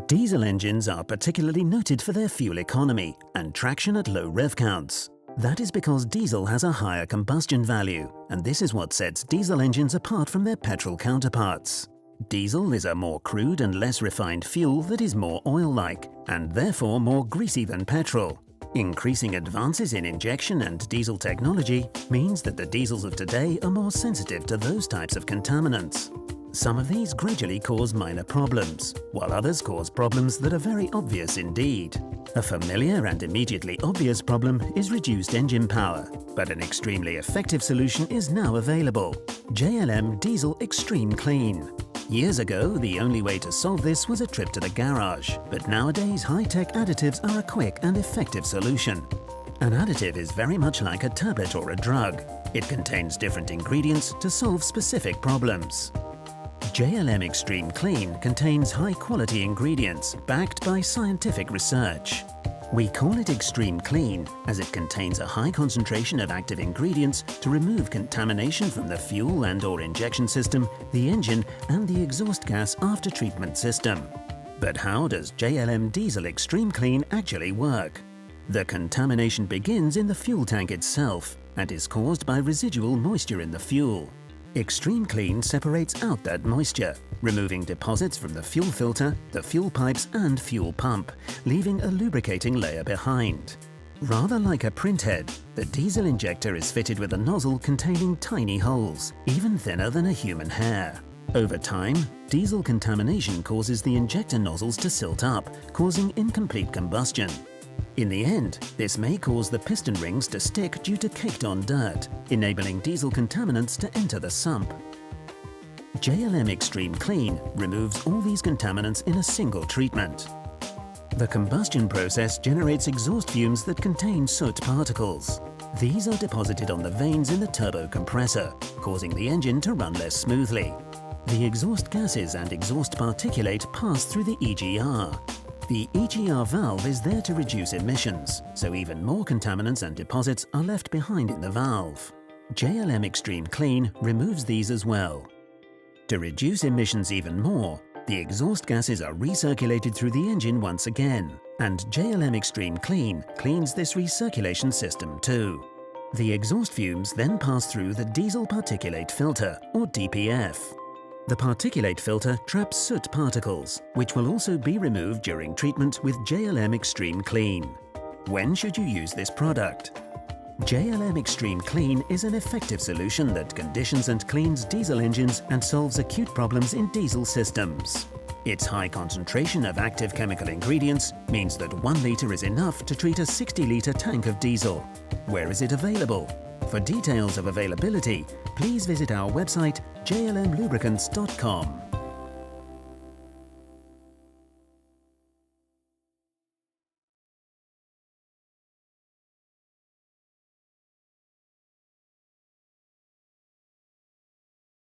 Diesel engines are particularly noted for their fuel economy and traction at low rev counts. That is because diesel has a higher combustion value, and this is what sets diesel engines apart from their petrol counterparts. Diesel is a more crude and less refined fuel that is more oil-like, and therefore more greasy than petrol. Increasing advances in injection and diesel technology means that the diesels of today are more sensitive to those types of contaminants. Some of these gradually cause minor problems, while others cause problems that are very obvious indeed. A familiar and immediately obvious problem is reduced engine power, but an extremely effective solution is now available: JLM Diesel Extreme Clean. Years ago, the only way to solve this was a trip to the garage, but nowadays high-tech additives are a quick and effective solution. An additive is very much like a tablet or a drug. It contains different ingredients to solve specific problems. JLM Extreme Clean contains high-quality ingredients backed by scientific research. We call it Extreme Clean as it contains a high concentration of active ingredients to remove contamination from the fuel and/or injection system, the engine and the exhaust gas after treatment system. But how does JLM Diesel Extreme Clean actually work? The contamination begins in the fuel tank itself and is caused by residual moisture in the fuel. Extreme Clean separates out that moisture, removing deposits from the fuel filter, the fuel pipes and fuel pump, leaving a lubricating layer behind. Rather like a printhead, the diesel injector is fitted with a nozzle containing tiny holes, even thinner than a human hair. Over time, diesel contamination causes the injector nozzles to silt up, causing incomplete combustion. In the end, this may cause the piston rings to stick due to caked-on dirt, enabling diesel contaminants to enter the sump. JLM Extreme Clean removes all these contaminants in a single treatment. The combustion process generates exhaust fumes that contain soot particles. These are deposited on the vanes in the turbo compressor, causing the engine to run less smoothly. The exhaust gases and exhaust particulate pass through the EGR. The EGR valve is there to reduce emissions, so even more contaminants and deposits are left behind in the valve. JLM Extreme Clean removes these as well. To reduce emissions even more, the exhaust gases are recirculated through the engine once again, and JLM Extreme Clean cleans this recirculation system too. The exhaust fumes then pass through the diesel particulate filter, or DPF. The particulate filter traps soot particles, which will also be removed during treatment with JLM Extreme Clean. When should you use this product? JLM Extreme Clean is an effective solution that conditions and cleans diesel engines and solves acute problems in diesel systems. Its high concentration of active chemical ingredients means that 1 litre is enough to treat a 60-litre tank of diesel. Where is it available? For details of availability, please visit our website jlmlubricants.com.